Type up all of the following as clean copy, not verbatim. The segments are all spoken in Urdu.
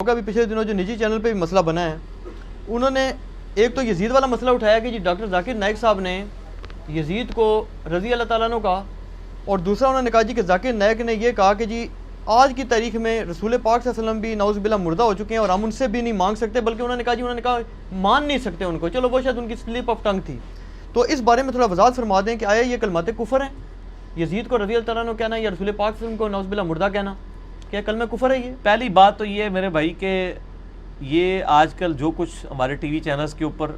کا بھی پچھلے دنوں جو نجی چینل پہ بھی مسئلہ بنا ہے، انہوں نے ایک تو یزید والا مسئلہ اٹھایا کہ جی ڈاکٹر ذاکر نائک صاحب نے یزید کو رضی اللہ تعالیٰ عنہ کہا، اور دوسرا انہوں نے کہا جی کہ ذاکر نائک نے یہ کہا کہ جی آج کی تاریخ میں رسول پاک صلی اللہ علیہ وسلم بھی نعوذ باللہ مردہ ہو چکے ہیں اور ہم ان سے بھی نہیں مانگ سکتے، بلکہ انہوں نے کہا مان نہیں سکتے ان کو. چلو وہ شاید ان کی سلپ آف ٹنگ تھی. تو اس بارے میں تھوڑا وضاحت فرما دیں کہ آیا یہ کلمات کفر ہیں؟ یزید کو رضی اللہ تعالیٰ عنہ کہنا یا رسول پاک صلی اللہ علیہ وسلم کو نعوذ باللہ مردہ کہنا، کیا کلمہ کفر ہے یہ؟ پہلی بات تو یہ ہے میرے بھائی کہ یہ آج کل جو کچھ ہمارے ٹی وی چینلز کے اوپر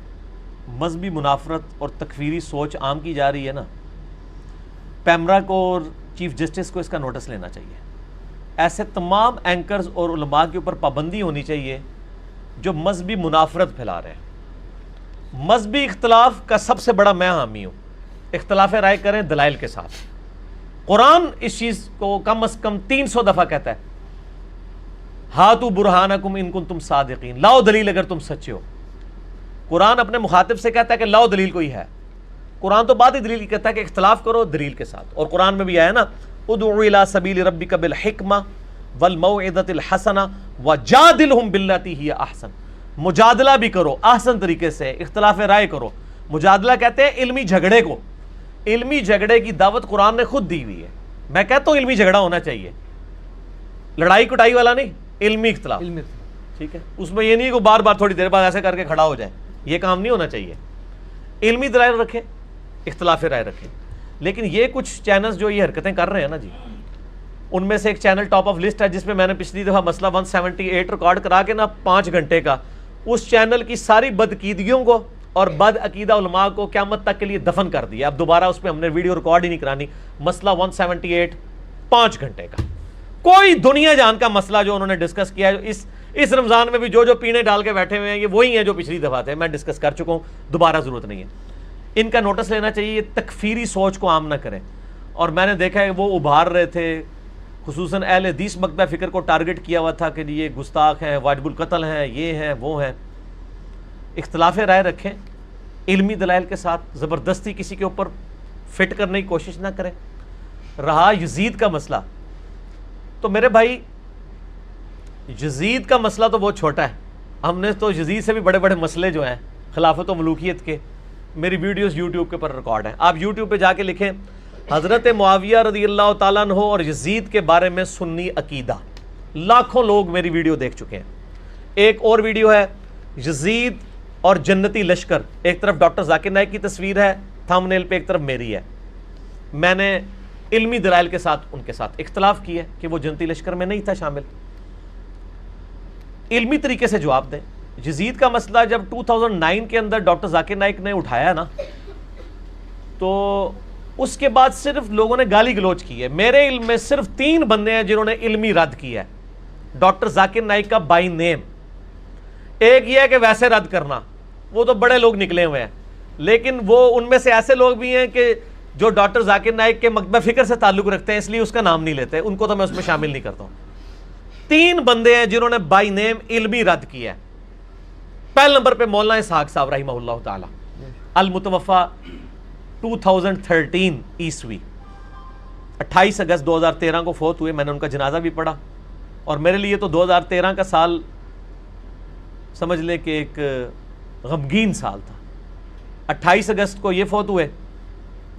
مذہبی منافرت اور تکفیری سوچ عام کی جا رہی ہے نا، پیمرا کو اور چیف جسٹس کو اس کا نوٹس لینا چاہیے. ایسے تمام اینکرز اور علماء کے اوپر پابندی ہونی چاہیے جو مذہبی منافرت پھیلا رہے ہیں. مذہبی اختلاف کا سب سے بڑا میں حامی ہوں. اختلاف رائے کریں دلائل کے ساتھ. قرآن اس چیز کو کم از کم 300 دفعہ کہتا ہے، ہاتو برہانکم ان کنتم صادقین، لاؤ دلیل اگر تم سچے ہو. قرآن اپنے مخاطب سے کہتا ہے کہ لاؤ دلیل کوئی ہے. قرآن تو بعد ہی دلیل کہتا ہے کہ اختلاف کرو دلیل کے ساتھ. اور قرآن میں بھی آیا نا، ادعو الی سبیل ربک بالحکمہ والموعظۃ الحسنہ وجادلہم باللتی ہی احسن. مجادلہ بھی کرو احسن طریقے سے، اختلاف رائے کرو. مجادلہ کہتے ہیں علمی جھگڑے کو. علمی جھگڑے کی دعوت قرآن نے خود دی ہوئی ہے. میں کہتا ہوں علمی جھگڑا ہونا چاہیے، لڑائی کٹائی والا نہیں، علمی اختلاف. ٹھیک ہے، اس میں یہ نہیں کہ بار بار تھوڑی دیر بعد ایسے کر کے کھڑا ہو جائے، یہ کام نہیں ہونا چاہیے. علمی دلائل رکھیں، اختلاف رائے رکھیں. لیکن یہ کچھ چینلز جو یہ حرکتیں کر رہے ہیں نا جی، ان میں سے ایک چینل ٹاپ آف لسٹ ہے جس میں نے پچھلی دفعہ مسئلہ 178 ریکارڈ کرا کے نا 5 گھنٹے کا، اس چینل کی ساری بدعقیدگیوں کو اور بد عقیدہ علماء کو قیامت تک کے لیے دفن کر دیا. اب دوبارہ اس پہ ہم نے ویڈیو ریکارڈ ہی نہیں کرانی. مسئلہ 178 5 گھنٹے کا، کوئی دنیا جان کا مسئلہ جو انہوں نے ڈسکس کیا ہے. اس رمضان میں بھی جو پینے ڈال کے بیٹھے ہوئے ہیں یہ وہی ہیں جو پچھلی دفعہ تھے. میں ڈسکس کر چکا ہوں، دوبارہ ضرورت نہیں ہے. ان کا نوٹس لینا چاہیے، یہ تکفیری سوچ کو عام نہ کریں. اور میں نے دیکھا ہے وہ ابھار رہے تھے، خصوصاً اہل حدیث مکتبہ فکر کو ٹارگٹ کیا ہوا تھا کہ یہ گستاخ ہیں، واجب القتل ہیں، یہ ہیں وہ ہیں. اختلاف رائے رکھیں علمی دلائل کے ساتھ، زبردستی کسی کے اوپر فٹ کرنے کی کوشش نہ کریں. رہا یزید کا مسئلہ، تو میرے بھائی یزید کا مسئلہ تو بہت چھوٹا ہے. ہم نے تو یزید سے بھی بڑے بڑے مسئلے جو ہیں خلافت و ملوکیت کے، میری ویڈیوز یوٹیوب کے پر ریکارڈ ہیں. آپ یوٹیوب پہ جا کے لکھیں حضرت معاویہ رضی اللہ تعالیٰ عنہ اور یزید کے بارے میں سنی عقیدہ، لاکھوں لوگ میری ویڈیو دیکھ چکے ہیں. ایک اور ویڈیو ہے یزید اور جنتی لشکر، ایک طرف ڈاکٹر ذاکر نائک کی تصویر ہے تھم نیل پہ، ایک طرف میری ہے. میں نے علمی دلائل کے ساتھ ان کے ساتھ اختلاف کیا کہ وہ جنتی لشکر میں نہیں تھا شامل. علمی طریقے سے جواب دیں. یزید کا مسئلہ جب 2009 کے اندر ڈاکٹر ذاکر نائک نے اٹھایا نا، تو اس کے بعد صرف لوگوں نے گالی گلوچ کی ہے. میرے علم میں صرف 3 بندے ہیں جنہوں نے علمی رد کیا ہے ڈاکٹر ذاکر نائک کا بائی نیم. ایک یہ ہے کہ ویسے رد کرنا، وہ تو بڑے لوگ نکلے ہوئے ہیں، لیکن وہ ان میں سے ایسے لوگ بھی ہیں کہ جو ڈاکٹر ذاکر نائک کے مکتبہ فکر سے تعلق رکھتے ہیں، اس لیے اس کا نام نہیں لیتے، ان کو تو میں اس میں شامل نہیں کرتا ہوں. 3 بندے ہیں جنہوں نے بائی نیم علمی رد کیا ہے. پہلے نمبر پہ مولانا اسحاق صاحب رحمہ اللہ تعالی، المتوفا 2013 عیسوی، 28 اگست 2013 کو فوت ہوئے. میں نے ان کا جنازہ بھی پڑھا، اور میرے لیے تو 2013 کا سال سمجھ لے کہ ایک غمگین سال تھا. 28 اگست کو یہ فوت ہوئے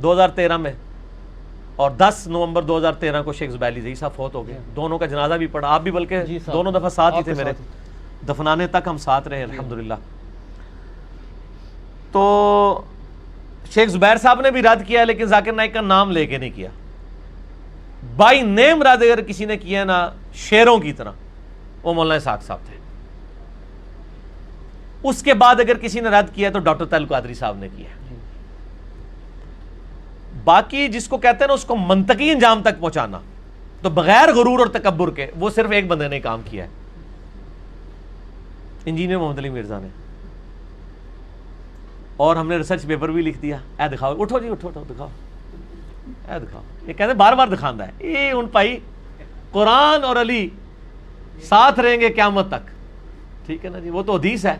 2013 میں، اور 10 نومبر 2013 کو شیخ زبیر علی زئی صاحب فوت ہو گئے. دونوں کا جنازہ بھی پڑھا. آپ بھی بلکہ دونوں دفعہ ساتھ ہی تھے میرے، دفنانے تک ہم ساتھ رہے الحمدللہ. تو شیخ زبیر صاحب نے بھی رد کیا، لیکن ذاکر نائک کا نام لے کے نہیں کیا. بائی نیم رد اگر کسی نے کیا نا شیروں کی طرح، وہ مولانا اسحاق صاحب تھے. اس کے بعد اگر کسی نے رد کیا تو ڈاکٹر طاہر القادری صاحب نے کیا. باقی جس کو کہتے ہیں نا اس کو منطقی انجام تک پہنچانا، تو بغیر غرور اور تکبر کے، وہ صرف ایک بندے نے کام کیا ہے، انجینئر محمد علی مرزا نے. اور ہم نے ریسرچ پیپر بھی لکھ دیا. اے دکھاؤ، اٹھو جی، اٹھو دکھاؤ، اے دکھاؤ. یہ کہتے ہیں بار بار دکھانا ہے. یہ ان بھائی قرآن اور علی ساتھ رہیں گے قیامت تک. ٹھیک ہے نا جی، وہ تو حدیث ہے.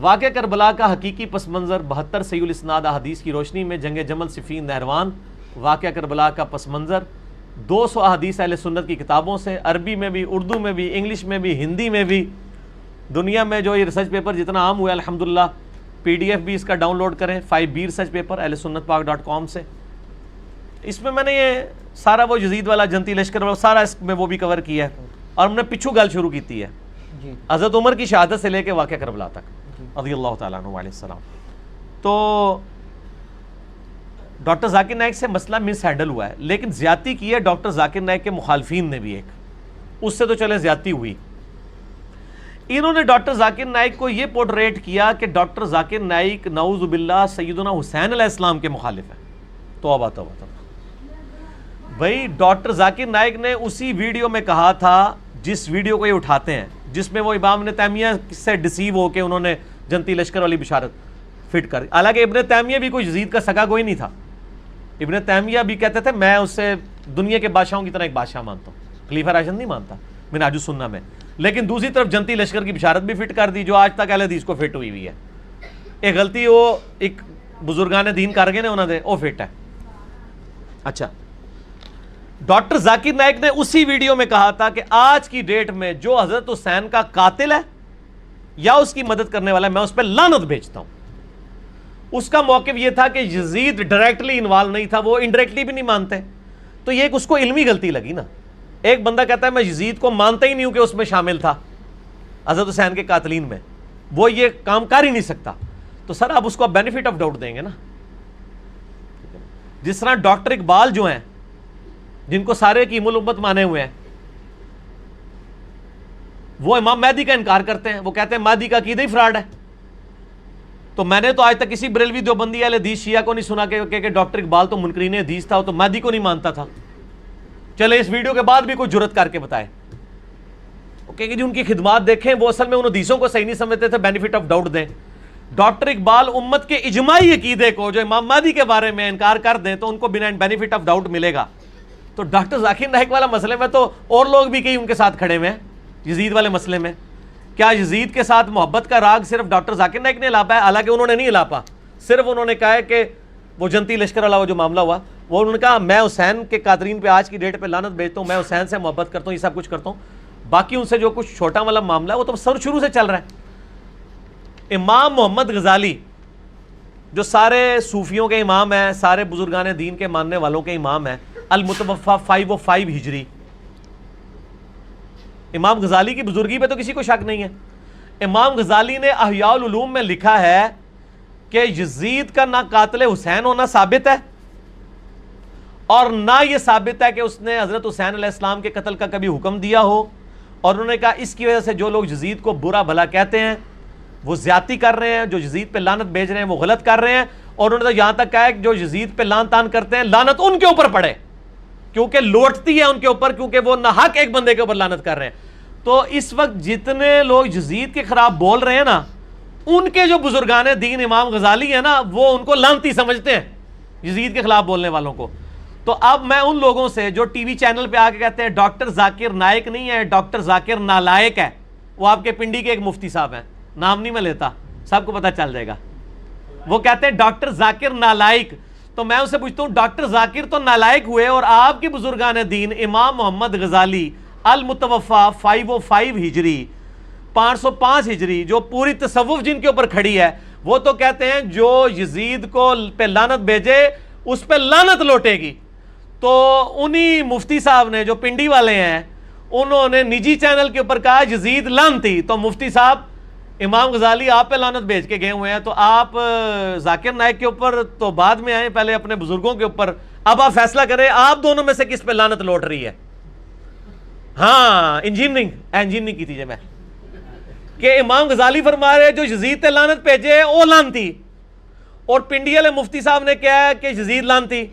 واقعہ کربلا کا حقیقی پس منظر 72 صحیح الاسناد احادیث کی روشنی میں جنگ جمل صفین نہروان. واقعہ کربلا کا پس منظر 200 احادیث اہل سنت کی کتابوں سے، عربی میں بھی، اردو میں بھی، انگلش میں بھی، ہندی میں بھی. دنیا میں جو یہ ریسرچ پیپر جتنا عام ہوا ہے الحمدللہ، PDF بھی اس کا ڈاؤن لوڈ کریں 5B ریسرچ پیپر اہل سنت پاک.com سے. اس میں میں نے یہ سارا وہ یزید والا، جنتی لشکر والا سارا اس میں وہ بھی کور کیا ہے. اور ہم نے پچھو گل شروع کی ہے حضرت عمر کی شہادت سے لے کے واقعہ کربلا تک رضی اللہ تعالیٰ عنہ علیہ السلام. تو ڈاکٹر ذاکر نائک سے مسئلہ مس ہینڈل ہوا ہے، لیکن زیادتی کی ہے ڈاکٹر ذاکر نائک کے مخالفین نے بھی. ایک اس سے تو چلے زیادتی ہوئی. انہوں نے ڈاکٹر ذاکر نائک کو یہ پورٹریٹ کیا کہ ڈاکٹر ذاکر نائک نعوذ باللہ سیدنا حسین علیہ السلام کے مخالف ہیں. توبہ توبہ توبہ. بھائی ڈاکٹر ذاکر نائک نے اسی ویڈیو میں کہا تھا، جس ویڈیو کو یہ اٹھاتے ہیں، جس میں وہ امام ابن تیمیہ سے ڈسیو ہو کے انہوں نے جنتی لشکر والی بشارت فٹ کر. حالانکہ ابن تیمیہ بھی کوئی یزید کا سگا کوئی نہیں تھا. ابن تیمیہ بھی کہتے تھے میں اس سے دنیا کے بادشاہوں کی طرح ایک بادشاہ مانتا ہوں، خلیفہ راشد نہیں مانتا منہاج السنہ میں. لیکن دوسری طرف جنتی لشکر کی بشارت بھی فٹ کر دی جو آج تک اہل حدیث کو فٹ ہوئی ہوئی ہے. ایک غلطی وہ ایک بزرگان دین کر گئے نے انہوں نے، وہ فٹ ہے. اچھا، ڈاکٹر ذاکر نائک نے اسی ویڈیو میں کہا تھا کہ آج کی ڈیٹ میں جو حضرت حسین کا قاتل ہے یا اس کی مدد کرنے والا ہے، میں اس پہ لعنت بھیجتا ہوں. اس کا موقف یہ تھا کہ یزید ڈائریکٹلی انوالو نہیں تھا، وہ انڈائریکٹلی بھی نہیں مانتے. تو یہ ایک اس کو علمی غلطی لگی نا. ایک بندہ کہتا ہے میں یزید کو مانتا ہی نہیں ہوں کہ اس میں شامل تھا حضرت حسین کے قاتلین میں، وہ یہ کام کر ہی نہیں سکتا. تو سر آپ اس کو بینیفٹ آف ڈاؤٹ دیں گے نا. جس طرح ڈاکٹر اقبال جو ہیں، جن کو سارے کی الامت مانے ہوئے ہیں، وہ امام مہدی کا انکار کرتے ہیں. وہ کہتے ہیں مہدی کا عقیدہ ہی فراڈ ہے. تو میں نے تو آج تک کسی بریلوی دیوبندی اہل حدیث شیعہ کو نہیں سنا کہ ڈاکٹر اقبال تو منکرین حدیث تھا، وہ تو مہدی کو نہیں مانتا تھا. چلے اس ویڈیو کے بعد بھی کوئی جرت کر کے بتائے کہ جی ان کی خدمات دیکھیں، وہ اصل میں ان حدیثوں کو صحیح نہیں سمجھتے تھے، بینیفٹ آف ڈاؤٹ دیں. ڈاکٹر اقبال امت کے اجماعی عقیدے کو جو امام مہدی کے بارے میں انکار کر دیں تو ان کو بنا بینیفٹ آف ڈاؤٹ ملے گا. تو ڈاکٹر ذاکر نائک والا مسئلے میں تو اور لوگ بھی کئی ان کے ساتھ کھڑے ہوئے ہیں. یزید والے مسئلے میں کیا یزید کے ساتھ محبت کا راگ صرف ڈاکٹر ذاکر نائک نے الاپا ہے؟ حالانکہ انہوں نے نہیں الاپا. صرف انہوں نے کہا ہے کہ وہ جنتی لشکر والا وہ جو معاملہ ہوا، وہ انہوں نے کہا میں حسین کے قاتلین پہ آج کی ڈیٹ پہ لعنت بھیجتا ہوں، میں حسین سے محبت کرتا ہوں، یہ سب کچھ کرتا ہوں. باقی ان سے جو کچھ چھوٹا والا معاملہ ہے وہ تو سر شروع سے چل رہا ہے. امام محمد غزالی جو سارے صوفیوں کے امام ہیں، سارے بزرگان دین کے ماننے والوں کے امام ہیں، المتوفا 505 ہجری. امام غزالی کی بزرگی پہ تو کسی کو شک نہیں ہے. امام غزالی نے احیاء العلوم میں لکھا ہے کہ یزید کا نہ قاتل حسین ہونا ثابت ہے اور نہ یہ ثابت ہے کہ اس نے حضرت حسین علیہ السلام کے قتل کا کبھی حکم دیا ہو. اور انہوں نے کہا اس کی وجہ سے جو لوگ یزید کو برا بھلا کہتے ہیں وہ زیادتی کر رہے ہیں، جو یزید پہ لعنت بھیج رہے ہیں وہ غلط کر رہے ہیں. اور انہوں نے تو یہاں تک کہا ہے کہ جو یزید پہ لعن تان کرتے ہیں لعنت ان کے اوپر پڑے، کیونکہ لوٹتی ہے ان کے اوپر، کیونکہ وہ ناحق ایک بندے کے اوپر لعنت کر رہے ہیں. تو اس وقت جتنے لوگ یزید کے خلاف بول رہے ہیں نا، ان کے جو بزرگان دین امام غزالی ہیں نا، وہ ان کو لعنتی سمجھتے ہیں یزید کے خلاف بولنے والوں کو. تو اب میں ان لوگوں سے جو ٹی وی چینل پہ آ کے کہتے ہیں ڈاکٹر ذاکر نائک نہیں ہے، ڈاکٹر ذاکر نالائق ہے، وہ آپ کے پنڈی کے ایک مفتی صاحب ہیں، نام نہیں میں لیتا، سب کو پتہ چل جائے گا. وہ کہتے ہیں ڈاکٹر ذاکر نالائق. تو میں اسے پوچھتا ہوں ڈاکٹر ذاکر تو نالائق ہوئے، اور آپ کے بزرگان دین امام محمد غزالی المتوفا 505 ہجری 505 ہجری جو پوری تصوف جن کے اوپر کھڑی ہے، وہ تو کہتے ہیں جو یزید کو پہ لعنت بھیجے اس پہ لعنت لوٹے گی. تو انہی مفتی صاحب نے جو پنڈی والے ہیں، انہوں نے نجی چینل کے اوپر کہا یزید لعنتی. تو مفتی صاحب امام غزالی آپ پہ لعنت بھیج کے گئے ہوئے ہیں، تو آپ ذاکر نائک کے اوپر تو بعد میں آئے، پہلے اپنے بزرگوں کے اوپر. اب آپ فیصلہ کریں آپ دونوں میں سے کس پہ لعنت لوٹ رہی ہے. ہاں انجینئرنگ کی تھی میں کہ امام غزالی فرما رہے جو یزید تے لعنت بھیجے وہ لعنتی، اور پنڈی والے مفتی صاحب نے کہا ہے کہ یزید لعنتی.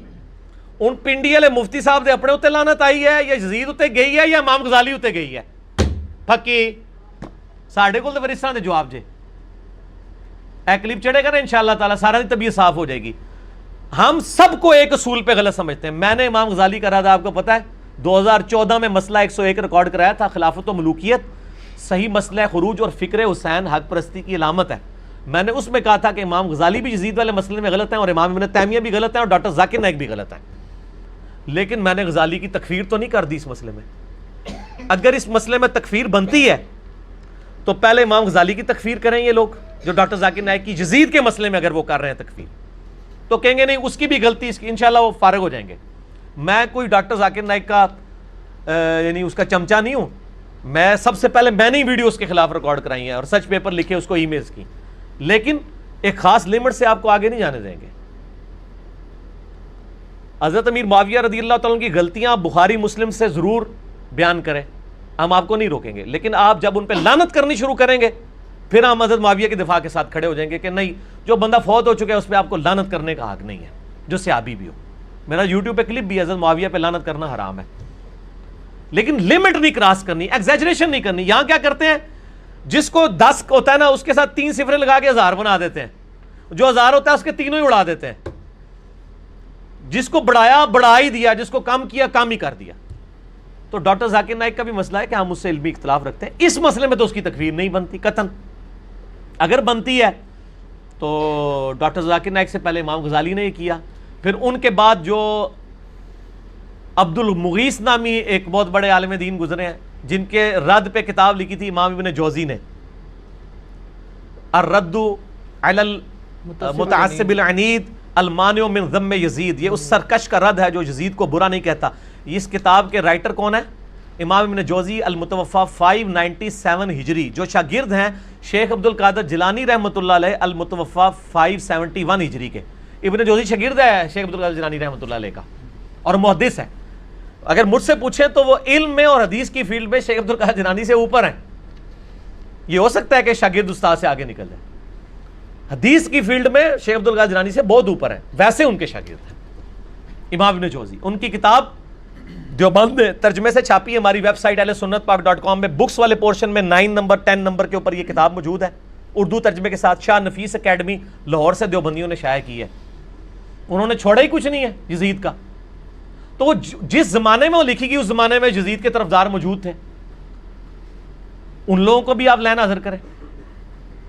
ان پنڈی والے مفتی صاحب دے اپنے اتنے لعنت آئی ہے یا یزید اتنے گئی ہے یا امام غزالی اتنے گئی ہے؟ پھکی ساڑھے کو تو پھر اس طرح دے جواب جے. اے کلپ چڑھے گا نا انشاءاللہ تعالیٰ سارا دی طبیعت صاف ہو جائے گی. ہم سب کو ایک اصول پہ غلط سمجھتے ہیں. میں نے امام غزالی کا رہا آپ کو پتہ ہے 2014 میں مسئلہ 101 ریکارڈ کرایا تھا، خلافت و ملوکیت صحیح مسئلہ خروج اور فکر حسین حق پرستی کی علامت ہے. میں نے اس میں کہا تھا کہ امام غزالی بھی یزید والے مسئلے میں غلط ہیں، اور امام ابن تیمیہ بھی غلط ہیں، اور ڈاکٹر ذاکر نائک بھی غلط ہیں. لیکن میں نے غزالی کی تکفیر تو نہیں کر دی اس مسئلے میں. اگر اس مسئلے میں تکفیر بنتی ہے تو پہلے امام غزالی کی تکفیر کریں یہ لوگ جو ڈاکٹر ذاکر نائک کی یزید کے مسئلے میں اگر وہ کر رہے ہیں تکفیر, تو کہیں گے نہیں اس کی بھی غلطی, اس کی انشاءاللہ وہ فارغ ہو جائیں گے. میں کوئی ڈاکٹر ذاکر نائک کا یعنی اس کا چمچہ نہیں ہوں. میں سب سے پہلے میں نے ہی ویڈیو اس کے خلاف ریکارڈ کرائی ہیں اور سچ پیپر لکھے اس کو ای میلز کی, لیکن ایک خاص لمٹ سے آپ کو آگے نہیں جانے دیں گے. حضرت امیر معاویہ رضی اللہ تعالیٰ کی غلطیاں بخاری مسلم سے ضرور بیان کریں, ہم آپ کو نہیں روکیں گے, لیکن آپ جب ان پہ لعنت کرنی شروع کریں گے پھر ہم حضرت معاویہ کے دفاع کے ساتھ کھڑے ہو جائیں گے کہ نہیں, جو بندہ فوت ہو چکا ہے اس پہ آپ کو لعنت کرنے کا حق نہیں ہے, جو صحابی بھی ہو. میرا یوٹیوب پہ کلپ بھی ہے, حضرت معاویہ پہ لعنت کرنا حرام ہے, لیکن لمٹ نہیں کراس کرنی, ایگزیجریشن نہیں کرنی. یہاں کیا کرتے ہیں, جس کو 10 ہوتا ہے نا اس کے ساتھ 3 صفریں لگا کے 1000 بنا دیتے ہیں, جو 1000 ہوتا ہے اس کے تینوں ہی اڑا دیتے ہیں. جس کو بڑھایا بڑھا ہی دیا, جس کو کم کیا کم ہی کر دیا. تو ڈاکٹر ذاکر نائک کا بھی مسئلہ ہے کہ ہم اس سے علمی اختلاف رکھتے ہیں. اس مسئلے میں تو اس کی تکفیر نہیں بنتی قطعاً. اگر بنتی ہے تو ڈاکٹر ذاکر نائک سے پہلے امام غزالی نے یہ کیا, پھر ان کے بعد جو عبد المغیث نامی ایک بہت بڑے عالم دین گزرے ہیں جن کے رد پہ کتاب لکھی تھی امام ابن جوزی نے, الرد علی المتعصب العنید المانع من ذم یزید, یہ اس سرکش کا رد ہے جو یزید کو برا نہیں کہتا. اس کتاب کے رائٹر کون ہے؟ امام ابن جوزی المتوفا 597 ہجری, جو شاگرد ہیں شیخ عبد القادر جیلانی رحمۃ اللہ علیہ المتوفا 571 ہجری کے. ابن جوزی شاگرد ہے شیخ عبد القادر جیلانی رحمۃ اللہ علیہ کا اور محدث ہے. اگر مجھ سے پوچھیں تو وہ علم میں اور حدیث کی فیلڈ میں شیخ عبد القادر جیلانی سے اوپر ہیں. یہ ہو سکتا ہے کہ شاگرد استاد سے آگے نکل جائے, حدیث کی فیلڈ میں شیخ عبد القادر جیلانی سے بہت اوپر ہیں, ویسے ان کے شاگرد ہیں امام ابن جوزی. ان کی کتاب دیوبند میں ترجمے سے چھاپی ہے, ہماری ویب سائٹ ahlsunnatpak.com میں بکس والے پورشن میں 9 نمبر 10 نمبر کے اوپر یہ کتاب موجود ہے, اردو ترجمے کے ساتھ. شاہ نفیس اکیڈمی لاہور سے دیوبندیوں نے شائع کی ہے. انہوں نے چھوڑا ہی کچھ نہیں ہے یزید کا. تو وہ جس زمانے میں وہ لکھی گئی اس زمانے میں یزید کے طرفدار موجود تھے, ان لوگوں کو بھی آپ لینا حاضر کریں.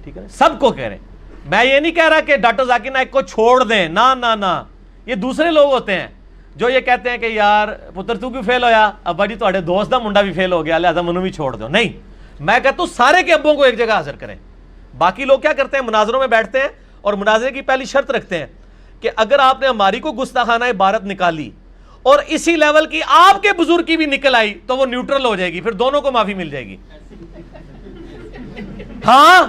ٹھیک ہے, سب کو کہہ رہے ہیں. میں یہ نہیں کہہ رہا کہ ڈاکٹر ذاکر نائک کو چھوڑ دیں, نہ, یہ دوسرے لوگ ہوتے ہیں جو یہ کہتے ہیں کہ یار پتر تو کیوں فیل ہویا, ابا جی تھوڑے دوست دا منڈا بھی فیل ہو گیا لہذا منو بھی چھوڑ دو. نہیں, میں کہتا ہوں سارے کے ابوں کو ایک جگہ حاضر کریں. باقی لوگ کیا کرتے ہیں, مناظروں میں بیٹھتے ہیں اور مناظرے کی پہلی شرط رکھتے ہیں کہ اگر آپ نے ہماری کو گستاخانہ عبارت نکالی اور اسی لیول کی آپ کے بزرگ کی بھی نکل آئی تو وہ نیوٹرل ہو جائے گی, پھر دونوں کو معافی مل جائے گی. ہاں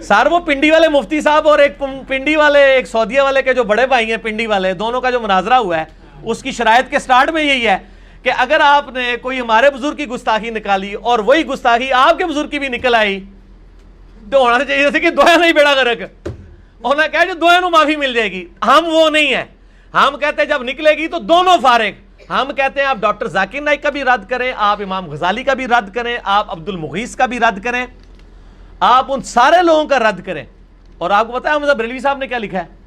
سر, وہ پنڈی والے مفتی صاحب اور ایک پنڈی والے, ایک سعودیہ والے کے جو بڑے بھائی ہیں پنڈی والے, دونوں کا جو مناظرہ ہوا ہے اس کی شرائط کے سٹارٹ میں یہی ہے کہ اگر آپ نے کوئی ہمارے بزرگ کی گستاخی نکالی اور وہی گستاخی آپ کے بزرگ کی بھی نکل آئی تو ہونا چاہیے جیسے کہ دویا نہیں بیڑا غرق, ہونا کیا جو دویا نو معافی مل جائے گی. ہم وہ نہیں ہیں, ہم کہتے ہیں جب نکلے گی تو دونوں فارغ. ہم کہتے ہیں آپ ڈاکٹر ذاکر نائک کا بھی رد کریں, آپ امام غزالی کا بھی رد کریں, آپ عبد المغیث کا بھی رد کریں, آپ ان سارے لوگوں کا رد کریں. اور آپ کو پتا ہے احمد بریلوی صاحب نے کیا لکھا ہے؟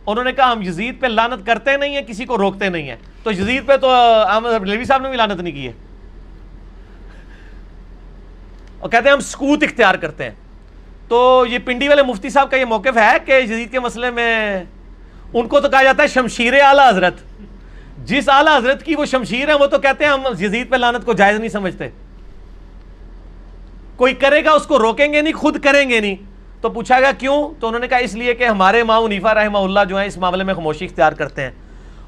انہوں نے کہا ہم یزید پہ لعنت کرتے نہیں ہیں, کسی کو روکتے نہیں ہیں. تو یزید پہ تو احمد بریلوی صاحب نے بھی لعنت نہیں کی ہے, اور کہتے ہیں ہم سکوت اختیار کرتے ہیں. تو یہ پنڈی والے مفتی صاحب کا یہ موقف ہے کہ یزید کے مسئلے میں ان کو تو کہا جاتا ہے شمشیر اعلیٰ حضرت. جس اعلیٰ حضرت کی وہ شمشیر ہے وہ تو کہتے ہیں ہم یزید پہ لعنت کو جائز نہیں سمجھتے. کوئی کرے گا اس کو روکیں گے نہیں, خود کریں گے نہیں. تو پوچھا گیا کیوں؟ تو انہوں نے کہا اس لیے کہ ہمارے امام حنیفہ رحمہ اللہ جو ہیں اس معاملے میں خاموشی اختیار کرتے ہیں,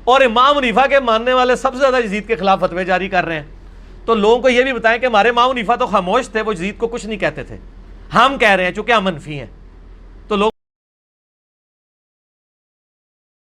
اور امام حنیفہ کے ماننے والے سب سے زیادہ یزید کے خلاف فتوے جاری کر رہے ہیں. تو لوگوں کو یہ بھی بتائیں کہ ہمارے امام حنیفہ تو خاموش تھے, وہ یزید کو کچھ نہیں کہتے تھے. ہم کہہ رہے ہیں چونکہ ہم منفی ہیں.